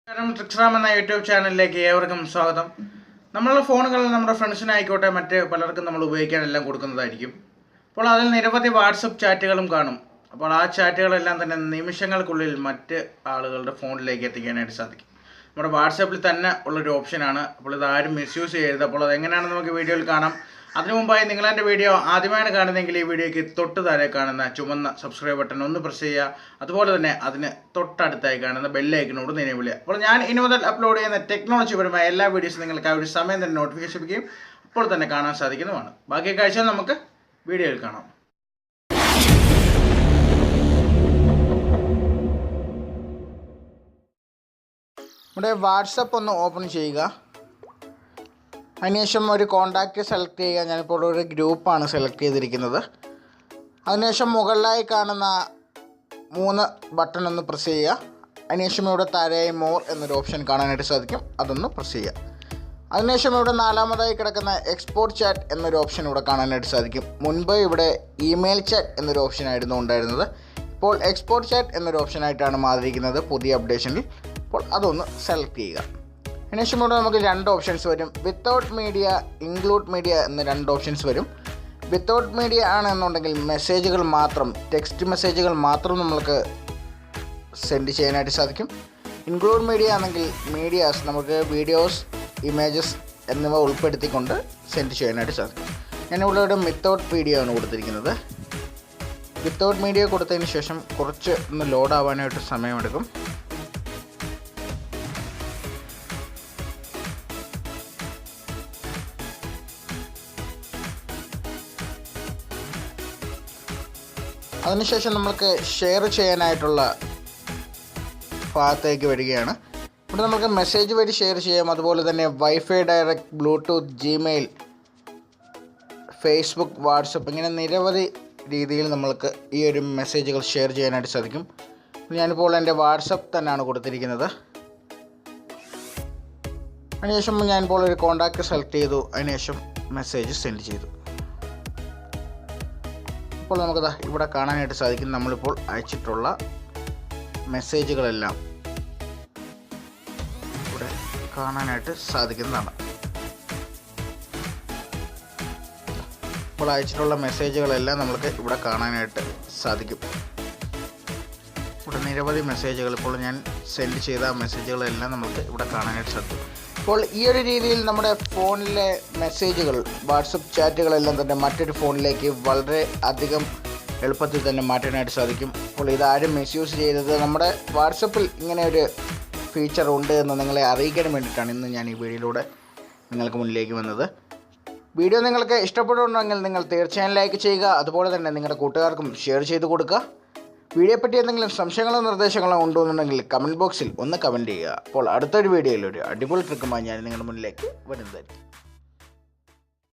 ട്രിക്സ്റാം എന്ന യൂട്യൂബ് ചാനലിലേക്ക് ഏവർക്കും സ്വാഗതം. നമ്മളുടെ ഫോണുകൾ നമ്മുടെ ഫ്രണ്ട്സിനായിക്കോട്ടെ മറ്റ് പലർക്കും നമ്മൾ ഉപയോഗിക്കാനെല്ലാം കൊടുക്കുന്നതായിരിക്കും. അപ്പോൾ അതിൽ നിരവധി വാട്സപ്പ് ചാറ്റുകളും കാണും. അപ്പോൾ ആ ചാറ്റുകളെല്ലാം തന്നെ നിമിഷങ്ങൾക്കുള്ളിൽ മറ്റ് ആളുകളുടെ ഫോണിലേക്ക് എത്തിക്കാനായിട്ട് സാധിക്കും. നമ്മുടെ വാട്സപ്പിൽ തന്നെ ഉള്ളൊരു ഓപ്ഷനാണ്. അപ്പോൾ ഇത് ആരും മിസ്യൂസ് ചെയ്യരുത്. അപ്പോൾ അതെങ്ങനെയാണെന്ന് നമുക്ക് വീഡിയോയിൽ കാണാം. അതിനു മുമ്പായി നിങ്ങളെൻ്റെ വീഡിയോ ആദ്യമായാണ് കാണുന്നതെങ്കിൽ ഈ വീഡിയോയ്ക്ക് തൊട്ട് താഴെ കാണുന്ന ചുവന്ന സബ്സ്ക്രൈബ് ബട്ടൺ ഒന്ന് പ്രസ് ചെയ്യുക. അതുപോലെ തന്നെ അതിന് തൊട്ടടുത്തായി കാണുന്ന ബെല്ലൈക്കനോട് എനേബിൾ ചെയ്യുക. അപ്പോൾ ഞാൻ ഇനി മുതൽ അപ്ലോഡ് ചെയ്യുന്ന ടെക്നോളജിപരമായ എല്ലാ വീഡിയോസും നിങ്ങൾക്ക് ആ ഒരു സമയം തന്നെ നോട്ടിഫിക്കേഷൻ ലഭിക്കുകയും അപ്പോൾ തന്നെ കാണാൻ സാധിക്കുന്നതാണ്. ബാക്കി കാഴ്ച നമുക്ക് വീഡിയോയിൽ കാണാം. നമ്മുടെ വാട്സപ്പ് ഒന്ന് ഓപ്പൺ ചെയ്യുക. അതിനുശേഷം ഒരു കോൺടാക്റ്റ് സെലക്ട് ചെയ്യുക. ഞാനിപ്പോൾ ഒരു ഗ്രൂപ്പാണ് സെലക്ട് ചെയ്തിരിക്കുന്നത്. അതിനുശേഷം മുകളിലായി കാണുന്ന 3 ബട്ടൺ ഒന്ന് പ്രസ് ചെയ്യുക. അതിനുശേഷം ഇവിടെ താഴെയായി മോർ എന്നൊരു ഓപ്ഷൻ കാണാനായിട്ട് സാധിക്കും. അതൊന്ന് പ്രസ് ചെയ്യുക. അതിനുശേഷം ഇവിടെ 4-മതായി കിടക്കുന്ന എക്സ്പോർട്ട് ചാറ്റ് എന്നൊരു ഓപ്ഷൻ ഇവിടെ കാണാനായിട്ട് സാധിക്കും. മുൻപ് ഇവിടെ ഇമെയിൽ ചാറ്റ് എന്നൊരു ഓപ്ഷനായിരുന്നു ഉണ്ടായിരുന്നത്. ഇപ്പോൾ എക്സ്പോർട്ട് ചാറ്റ് എന്നൊരു ഓപ്ഷനായിട്ടാണ് മാറിയിരിക്കുന്നത് പുതിയ അപ്ഡേഷനിൽ. അപ്പോൾ അതൊന്ന് സെലക്ട് ചെയ്യുക. അതിനുശേഷം ഇവിടെ നമുക്ക് 2 ഓപ്ഷൻസ് വരും. വിത്തൗട്ട് മീഡിയ, ഇൻക്ലൂഡ് മീഡിയ എന്ന 2 ഓപ്ഷൻസ് വരും. വിത്തൗട്ട് മീഡിയ ആണെന്നുണ്ടെങ്കിൽ മെസ്സേജുകൾ മാത്രം, ടെക്സ്റ്റ് മെസ്സേജുകൾ മാത്രം നമ്മൾക്ക് സെൻഡ് ചെയ്യാനായിട്ട് സാധിക്കും. ഇൻക്ലൂഡ് മീഡിയ ആണെങ്കിൽ മീഡിയാസ്, നമുക്ക് വീഡിയോസ്, ഇമേജസ് എന്നിവ ഉൾപ്പെടുത്തിക്കൊണ്ട് സെൻഡ് ചെയ്യാനായിട്ട് സാധിക്കും. ഞാനിവിടെ വിത്തൗട്ട് മീഡിയ ആണ് കൊടുത്തിരിക്കുന്നത്. വിത്തൗട്ട് മീഡിയ കൊടുത്തതിന് ശേഷം കുറച്ച് ഒന്ന് ലോഡ് ആവാനായിട്ട് സമയമെടുക്കും. അതിനുശേഷം നമുക്ക് ഷെയർ ചെയ്യാനായിട്ടുള്ള ഭാഗത്തേക്ക് വരികയാണ്. ഇവിടെ നമുക്ക് മെസ്സേജ് വഴി ഷെയർ ചെയ്യാം. അതുപോലെ തന്നെ wifi direct, Bluetooth, Gmail, Facebook, WhatsApp ഇങ്ങനെ നിരവധി രീതിയിൽ നമ്മൾക്ക് ഈ ഒരു മെസ്സേജുകൾ ഷെയർ ചെയ്യാനായിട്ട് സാധിക്കും. ഞാനിപ്പോൾ എൻ്റെ വാട്സപ്പ് തന്നെയാണ് കൊടുത്തിരിക്കുന്നത്. അതിനുശേഷം ഞാനിപ്പോൾ ഒരു കോൺടാക്റ്റ് സെലക്ട് ചെയ്തു. അതിനുശേഷം മെസ്സേജ് സെൻഡ് ചെയ്തു. ഇപ്പോൾ നമുക്കത് ഇവിടെ കാണാനായിട്ട് സാധിക്കും. നമ്മളിപ്പോൾ അയച്ചിട്ടുള്ള മെസ്സേജുകളെല്ലാം ഇവിടെ കാണാനായിട്ട് സാധിക്കുന്നതാണ്. ഇപ്പോൾ അയച്ചിട്ടുള്ള മെസ്സേജുകളെല്ലാം നമുക്ക് ഇവിടെ കാണാനായിട്ട് സാധിക്കും. ഇവിടെ നിരവധി മെസ്സേജുകൾ, ഇപ്പോൾ ഞാൻ സെൻഡ് ചെയ്ത മെസ്സേജുകളെല്ലാം നമുക്ക് ഇവിടെ കാണാനായിട്ട് സാധിക്കും. അപ്പോൾ ഈ ഒരു രീതിയിൽ നമ്മുടെ ഫോണിലെ മെസ്സേജുകൾ, വാട്സപ്പ് ചാറ്റുകളെല്ലാം തന്നെ മറ്റൊരു ഫോണിലേക്ക് വളരെ അധികം എളുപ്പത്തിൽ തന്നെ മാറ്റാനായിട്ട് സാധിക്കും. അപ്പോൾ ഇതാരും മിസ്യൂസ് ചെയ്തത്, നമ്മുടെ വാട്സപ്പിൽ ഇങ്ങനെ ഒരു ഫീച്ചർ ഉണ്ട് എന്ന് നിങ്ങളെ അറിയിക്കാൻ വേണ്ടിയിട്ടാണ് ഇന്ന് ഞാൻ ഈ വീഡിയോയിലൂടെ നിങ്ങൾക്ക് മുന്നിലേക്ക് വന്നത്. വീഡിയോ നിങ്ങൾക്ക് ഇഷ്ടപ്പെടുന്നുണ്ടെങ്കിൽ നിങ്ങൾ തീർച്ചയായും ലൈക്ക് ചെയ്യുക. അതുപോലെ തന്നെ നിങ്ങളുടെ കൂട്ടുകാർക്കും ഷെയർ ചെയ്ത് കൊടുക്കുക. വീഡിയോയെപ്പറ്റി എന്തെങ്കിലും സംശയങ്ങളോ നിർദ്ദേശങ്ങളോ ഉണ്ടോയെന്നുണ്ടെങ്കിൽ കമൻറ്റ് ബോക്സിൽ ഒന്ന് കമൻറ്റ് ചെയ്യുക. അപ്പോൾ അടുത്തൊരു വീഡിയോയിൽ ഒരു അടിപൊളി ട്രിക്കുമായി ഞാൻ നിങ്ങളുടെ മുന്നിലേക്ക് വരുന്നതായിരിക്കും.